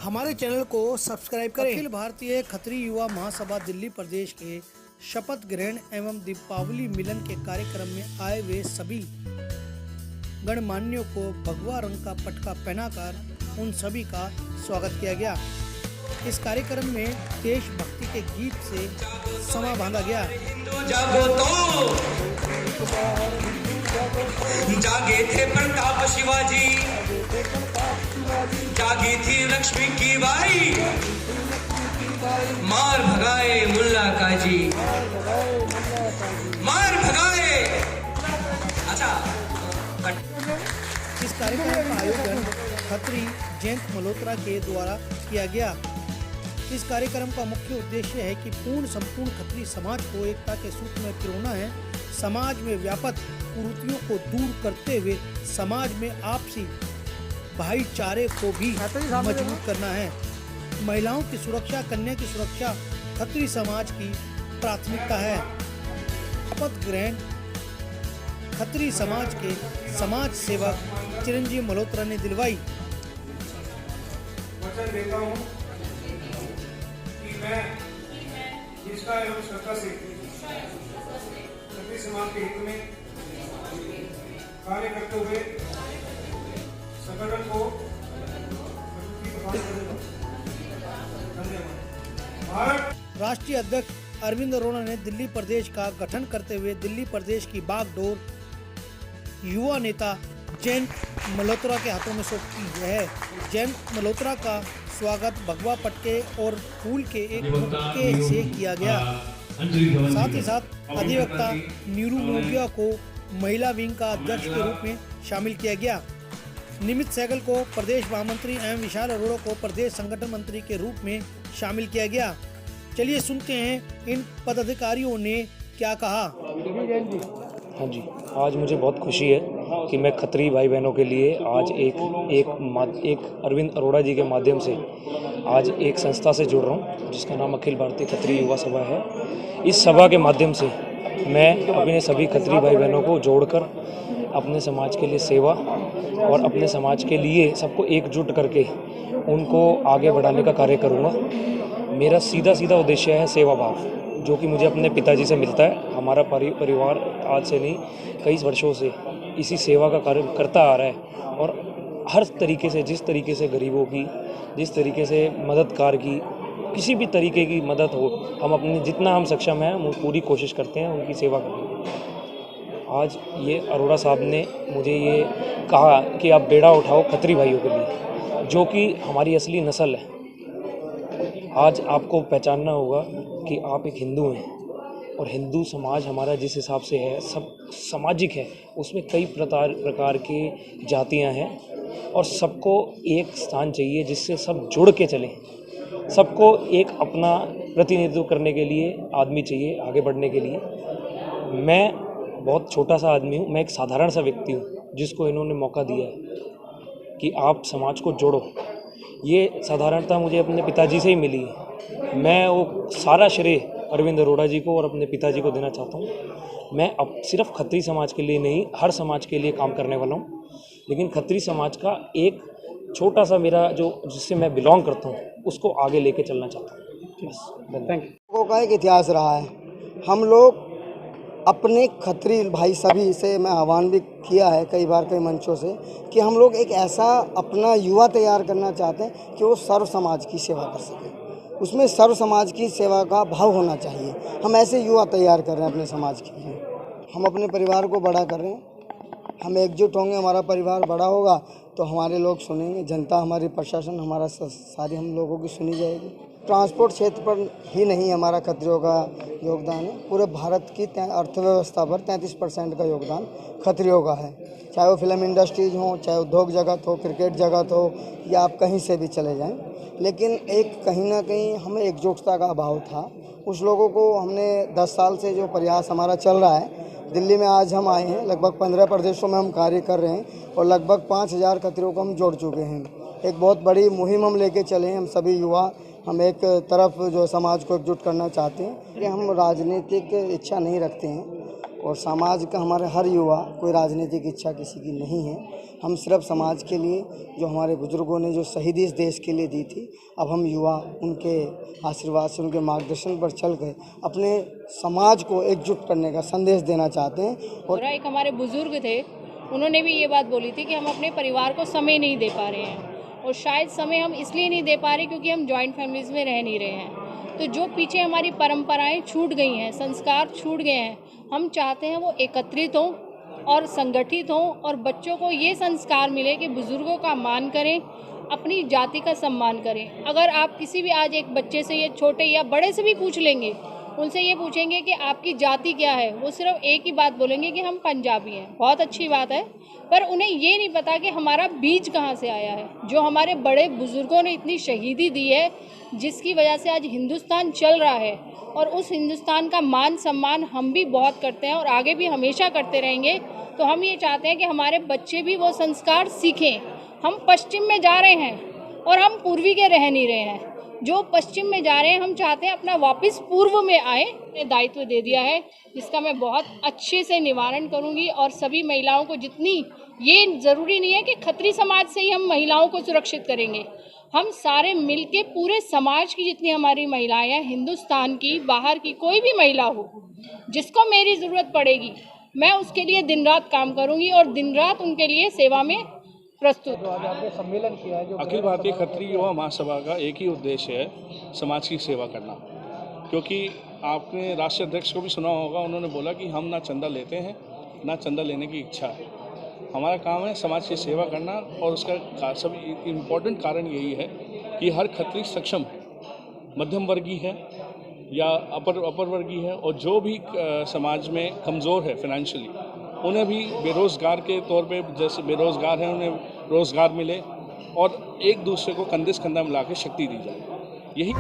हमारे चैनल को सब्सक्राइब करें। अखिल भारतीय खत्री युवा महासभा दिल्ली प्रदेश के शपथ ग्रहण एवं दीपावली मिलन के कार्यक्रम में आए हुए सभी गणमान्यों को भगवा रंग का पटका पहनाकर उन सभी का स्वागत किया गया। इस कार्यक्रम में देशभक्ति के गीत से समा बांधा गया। जागे थे प्रताप शिवाजी, जागी थी लक्ष्मी की बाई, मार भगाए मुल्ला काजी, मार भगाए। अच्छा, इस कार्यक्रम का आयोजन खत्री जयंत मल्होत्रा के द्वारा किया गया। इस कार्यक्रम का मुख्य उद्देश्य है कि संपूर्ण खत्री समाज को एकता के सूत्र में पिरोना है, समाज में व्याप्त कुरीतियों को दूर करते हुए समाज में आपसी भाईचारे को भी मजबूत करना है। महिलाओं की सुरक्षा, कन्या की सुरक्षा खत्री समाज की प्राथमिकता है। शपथ ग्रहण खत्री समाज के समाज सेवक चिरंजीव मल्होत्रा ने दिलवाई। वचन देता हूं कि मैं निष्ठा एवं श्रद्धा से खत्री समाज के हित में कार्य करते हुए संगठन को धन्यवाद। राष्ट्रीय अध्यक्ष अरविंद अरोड़ा ने दिल्ली प्रदेश का गठन करते हुए दिल्ली प्रदेश की बागडोर युवा नेता जयंत मल्होत्रा के हाथों में सौंपी है। जयंत मल्होत्रा का स्वागत भगवा पटके और फूल के एक बुके से किया गया। साथ ही साथ अधिवक्ता नीरू मोगिया को महिला विंग का अध्यक्ष के रूप में शामिल किया गया। निमित सहगल को प्रदेश महामंत्री एवं विशाल अरोड़ा को प्रदेश संगठन मंत्री के रूप में शामिल किया गया। चलिए सुनते हैं इन पदाधिकारियों ने क्या कहा। हाँ जी, आज मुझे बहुत खुशी है कि मैं खत्री भाई बहनों के लिए आज एक अरविंद अरोड़ा जी के माध्यम से आज एक संस्था से जुड़ रहा हूँ जिसका नाम अखिल भारतीय खत्री युवा सभा है। इस सभा के माध्यम से मैं अपने सभी खत्री भाई बहनों को जोड़कर अपने समाज के लिए सेवा और अपने समाज के लिए सबको एकजुट करके उनको आगे बढ़ाने का कार्य करूँगा। मेरा सीधा उद्देश्य है सेवा भाव, जो कि मुझे अपने पिताजी से मिलता है। हमारा परिवार आज से नहीं कई वर्षों से इसी सेवा का कार्य करता आ रहा है और हर तरीके से, जिस तरीके से गरीबों की, जिस तरीके से मददगार की, किसी भी तरीके की मदद हो, हम अपने जितना हम सक्षम हैं हम पूरी कोशिश करते हैं उनकी सेवा करने। आज ये अरोड़ा साहब ने मुझे ये कहा कि आप बेड़ा उठाओ खत्री भाइयों के लिए, जो कि हमारी असली नस्ल है। आज आपको पहचानना होगा कि आप एक हिंदू हैं और हिंदू समाज हमारा जिस हिसाब से है, सब सामाजिक है, उसमें कई प्रकार की जातियां हैं और सबको एक स्थान चाहिए जिससे सब जुड़ के चलें। सबको एक अपना प्रतिनिधित्व करने के लिए आदमी चाहिए आगे बढ़ने के लिए। मैं बहुत छोटा सा आदमी हूँ, मैं एक साधारण सा व्यक्ति हूँ जिसको इन्होंने मौका दिया है कि आप समाज को जोड़ो। ये साधारणता मुझे अपने पिताजी से ही मिली है। मैं वो सारा श्रेय अरविंद अरोड़ा जी को और अपने पिताजी को देना चाहता हूँ। मैं अब सिर्फ खत्री समाज के लिए नहीं, हर समाज के लिए काम करने वाला हूँ, लेकिन खत्री समाज का एक छोटा सा मेरा जो जिससे मैं बिलोंग करता हूँ उसको आगे लेके चलना चाहता हूँ। बस, धन्यवाद। लोगों का एक इतिहास रहा है। हम लोग अपने खत्री भाई सभी से मैं आह्वान भी किया है कई बार कई मंचों से कि हम लोग एक ऐसा अपना युवा तैयार करना चाहते हैं कि वो सर्व समाज की सेवा कर सके। उसमें सर्व समाज की सेवा का भाव होना चाहिए। हम ऐसे युवा तैयार कर रहे हैं अपने समाज के लिए। हम अपने परिवार को बड़ा कर रहे हैं। हम एकजुट होंगे, हमारा परिवार बड़ा होगा तो हमारे लोग सुनेंगे, जनता, हमारी प्रशासन, हमारा सारी हम लोगों की सुनी जाएगी। ट्रांसपोर्ट क्षेत्र पर ही नहीं हमारा खत्रियों का योगदान है, पूरे भारत की अर्थव्यवस्था पर 33% का योगदान खत्रियों का है। चाहे वो फिल्म इंडस्ट्रीज हो, चाहे उद्योग जगत हो, क्रिकेट जगत हो, या आप कहीं से भी चले जाएं, लेकिन एक कहीं ना कहीं हमें एकजुटता का अभाव था। उस लोगों को हमने 10 साल से जो प्रयास हमारा चल रहा है, दिल्ली में आज हम आए हैं, लगभग 15 प्रदेशों में हम कार्य कर रहे हैं और लगभग 5000 खत्रियों को हम जोड़ चुके हैं। एक बहुत बड़ी मुहिम हम लेके चले हैं। हम सभी युवा हम एक तरफ जो समाज को एकजुट करना चाहते हैं कि हम राजनीतिक इच्छा नहीं रखते हैं और समाज का हमारे हर युवा, कोई राजनीतिक इच्छा किसी की नहीं है। हम सिर्फ समाज के लिए, जो हमारे बुजुर्गों ने जो शहीदी इस देश के लिए दी थी, अब हम युवा उनके आशीर्वाद से, उनके मार्गदर्शन पर चल कर अपने समाज को एकजुट करने का संदेश देना चाहते हैं। और एक हमारे बुजुर्ग थे, उन्होंने भी ये बात बोली थी कि हम अपने परिवार को समय नहीं दे पा रहे हैं, और शायद समय हम इसलिए नहीं दे पा रहे क्योंकि हम जॉइंट फैमिलीज़ में रह नहीं रहे हैं। तो जो पीछे हमारी परंपराएं छूट गई हैं, संस्कार छूट गए हैं, हम चाहते हैं वो एकत्रित हों और संगठित हों, और बच्चों को ये संस्कार मिले कि बुज़ुर्गों का मान करें, अपनी जाति का सम्मान करें। अगर आप किसी भी आज एक बच्चे से, ये छोटे या बड़े से भी पूछ लेंगे, उनसे ये पूछेंगे कि आपकी जाति क्या है, वो सिर्फ एक ही बात बोलेंगे कि हम पंजाबी हैं। बहुत अच्छी बात है, पर उन्हें ये नहीं पता कि हमारा बीज कहाँ से आया है। जो हमारे बड़े बुजुर्गों ने इतनी शहीदी दी है, जिसकी वजह से आज हिंदुस्तान चल रहा है, और उस हिंदुस्तान का मान सम्मान हम भी बहुत करते हैं और आगे भी हमेशा करते रहेंगे। तो हम ये चाहते हैं कि हमारे बच्चे भी वो संस्कार सीखें। हम पश्चिम में जा रहे हैं और हम पूर्वी के रह नहीं रहे हैं। जो पश्चिम में जा रहे हैं, हम चाहते हैं अपना वापस पूर्व में आए। ने दायित्व दे दिया है, जिसका मैं बहुत अच्छे से निवारण करूंगी, और सभी महिलाओं को, जितनी, ये ज़रूरी नहीं है कि खत्री समाज से ही हम महिलाओं को सुरक्षित करेंगे, हम सारे मिलके पूरे समाज की जितनी हमारी महिलाएं हैं, हिंदुस्तान की, बाहर की, कोई भी महिला हो, जिसको मेरी ज़रूरत पड़ेगी, मैं उसके लिए दिन रात काम करूंगी और दिन रात उनके लिए सेवा में प्रस्तुत। अखिल भारतीय खत्रिय युवा महासभा का एक ही उद्देश्य है, समाज की सेवा करना। क्योंकि आपने राष्ट्रीय अध्यक्ष को भी सुना होगा, उन्होंने बोला कि हम ना चंदा लेते हैं, ना चंदा लेने की इच्छा है। हमारा काम है समाज की सेवा करना, और उसका सभी इम्पोर्टेंट कारण यही है कि हर खत्री सक्षम मध्यम वर्गीय है या अपर वर्गीय है, और जो भी समाज में कमज़ोर है फाइनेंशियली, उन्हें भी बेरोज़गार के तौर पे, जैसे बेरोज़गार हैं उन्हें रोज़गार मिले, और एक दूसरे को कंधे से कंधा मिला के शक्ति दी जाए। यही